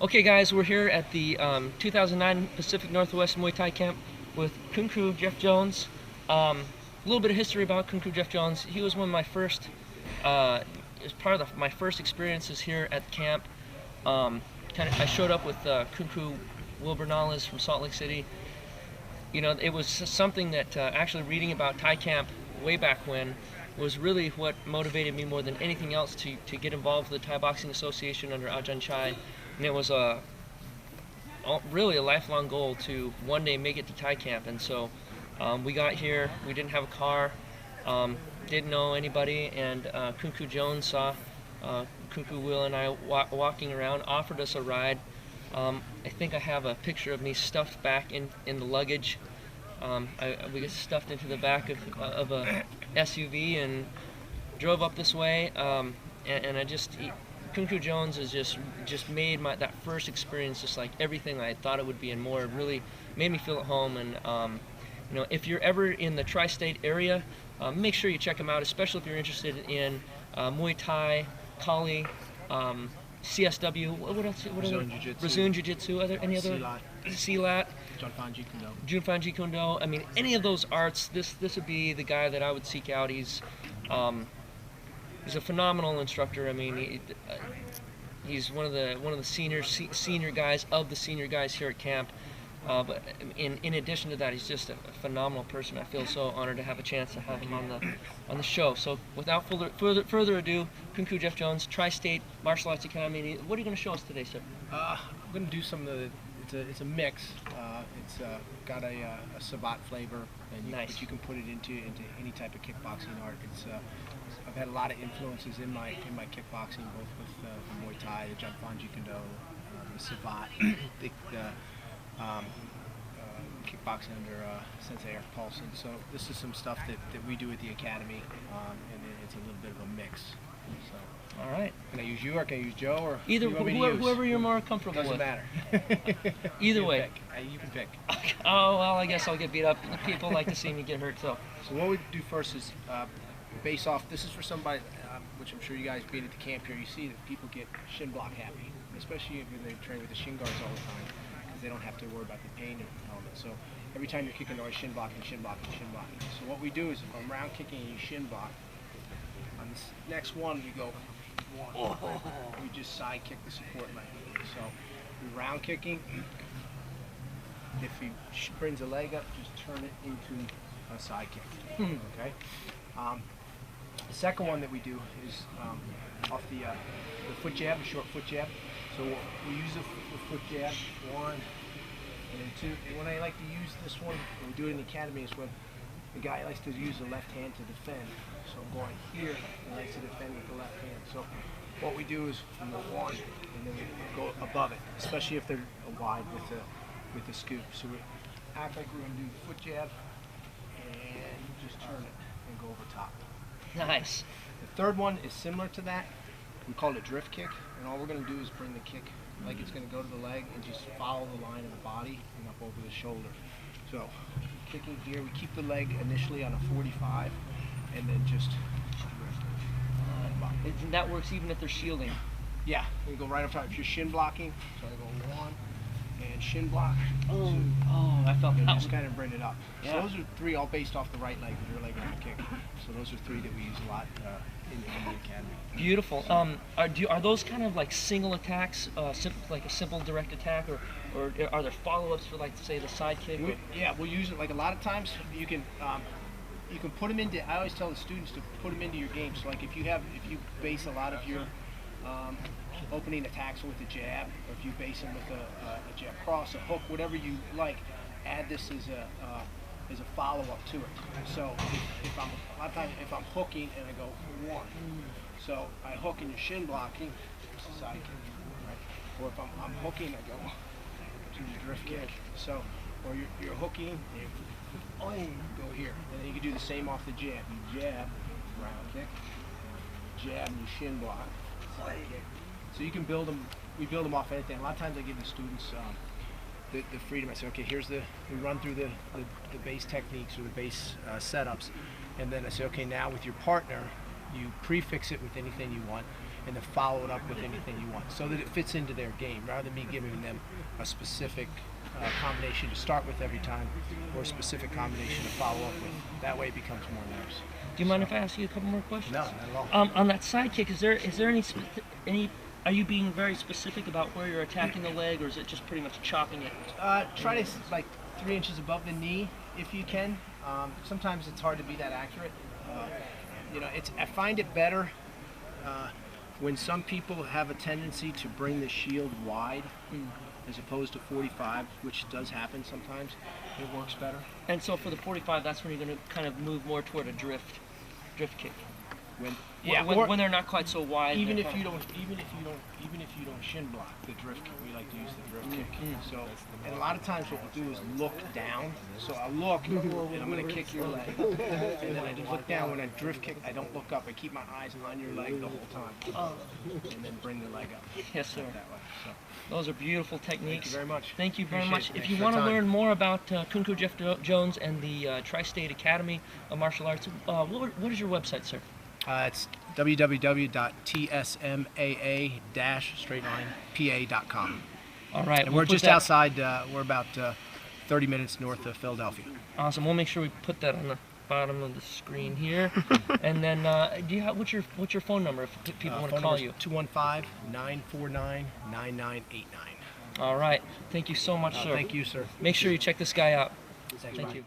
Okay, guys, we're here at the 2009 Pacific Northwest Muay Thai camp with Kung Fu Jeff Jones. A little bit of history about Kung Fu Jeff Jones. He was one of my first, as part of my first experiences here at camp. I showed up with Kung Fu Will Bernales from Salt Lake City. You know, it was something that actually reading about Thai camp way back when was really what motivated me more than anything else to get involved with the Thai Boxing Association under Ajahn Chai. And it was really a lifelong goal to one day make it to Thai camp. And so we got here, we didn't have a car, didn't know anybody, and Kung Fu Jones saw Kung Fu Will and I walking around, offered us a ride. I think I have a picture of me stuffed back in the luggage. We got stuffed into the back of a SUV and drove up this way. Kung Fu Jones has just made that first experience just like everything I thought it would be and more. It really made me feel at home. And you know, if you're ever in the tri-state area, make sure you check him out, especially if you're interested in Muay Thai, Kali, CSW. What else? Brazilian Jiu-Jitsu. Are there any other? Silat. Junfan Jeet Kune Do. I mean, any of those arts. This would be the guy that I would seek out. He's a phenomenal instructor. I mean, he's one of the senior guys of the senior guys here at camp. But in addition to that, he's just a phenomenal person. I feel so honored to have a chance to have him on the show. So without further ado, Kung Fu Jeff Jones, Tri-State Martial Arts Academy. What are you going to show us today, sir? I'm going to do some of the. It's a mix. It's got a Savate flavor, and nice. But you can put it into any type of kickboxing art. I've had a lot of influences in my kickboxing, both with the Muay Thai, the Junfan Jeet Kune Do, the Savate, kickboxing under Sensei Eric Paulson. So this is some stuff that we do at the academy, and it's a little bit of a mix. So. All right. Can I use you or can I use Joe or whoever you're more comfortable with? Doesn't matter. Either way. You can pick. Oh well, I guess I'll get beat up. People like to see me get hurt, so. So what we do first is base off. This is for somebody, which I'm sure you guys being at the camp here. You see that people get shin block happy, especially if they train with the shin guards all the time, because they don't have to worry about the pain element. So every time you're kicking, always shin blocking, shin blocking, shin blocking. So what we do is if I'm round kicking and you shin block, on this next one we go. We just side kick the support leg. So we round kicking. If he brings a leg up, just turn it into a side kick. Okay. The second one that we do is off the foot jab, the short foot jab. So we use the foot jab, one, and then two. And when I like to use this one, and we do it in the academy, is when the guy likes to use the left hand to defend. So I'm going here, and I like to defend with the left hand. So what we do is we go one, and then we go above it, especially if they're wide with the scoop. So we act like we're going to do the foot jab, and just turn it and go over top. Nice. The third one is similar to that. We call it a drift kick, and all we're going to do is bring the kick like it's going to go to the leg and just follow the line of the body and up over the shoulder. So kicking here, we keep the leg initially on a 45, and then just drift. And that works even if they're shielding. Yeah, we go right up top. If you're shin blocking, so I go one and shin block. Oh, I felt that. Just kind of bring it up. Yeah. So those are three all based off the right leg with your leg on the kick. So those are three that we use a lot in the academy. Beautiful. Are those kind of like single attacks, like a simple direct attack, or are there follow-ups for, like, say, the side kick? Yeah, we'll use it like a lot of times. You can put them into. I always tell the students to put them into your game. So like if you base a lot of your opening attacks with a jab, or if you base them with a jab cross, a hook, whatever you like, add this as a follow-up to it. So if I'm a lot of times if I'm hooking and I go one, so I hook and you're shin blocking, it's a side kick, right? Or if I'm hooking, I go to the drift kick. So or you're hooking, you go here, and then you can do the same off the jab. You jab, round kick, jab, and you shin block, side kick. So you can build them. We build them off anything. A lot of times I give the students the freedom. I say, okay, we run through the base techniques or the base setups, and then I say, okay, now with your partner, you prefix it with anything you want, and then follow it up with anything you want, so that it fits into their game, rather than me giving them a specific combination to start with every time, or a specific combination to follow up with. That way it becomes more theirs. Do you mind if I ask you a couple more questions? No, not at all. On that side kick, is there any are you being very specific about where you're attacking the leg, or is it just pretty much chopping it? Try to like 3 inches above the knee if you can. Sometimes it's hard to be that accurate. I find it better when some people have a tendency to bring the shield wide as opposed to 45, which does happen sometimes. It works better. And so for the 45, that's when you're going to kind of move more toward a drift kick. When they're not quite so wide. Even if you don't shin block the drift kick, we like to use the drift kick. So, and a lot of times what we'll do is look down. So I'll look, and I'm going to kick your leg, and then I just look down. When I drift kick, I don't look up. I keep my eyes on your leg the whole time, and then bring the leg up. Yes, sir. That way. So. Those are beautiful techniques. Thank you very much. Thank you very Appreciate much. it. If you want to learn more about Kung Fu Jeff Jones and the Tri-State Academy of Martial Arts, what is your website, sir? It's www.tsmaa-straightlinepa.com. All right. And we're just outside. We're about 30 minutes north of Philadelphia. Awesome. We'll make sure we put that on the bottom of the screen here. And then, what's your phone number if people want to call you? 215-949-9989. All right. Thank you so much, sir. Thank you, sir. Make sure you check this guy out. Thank you.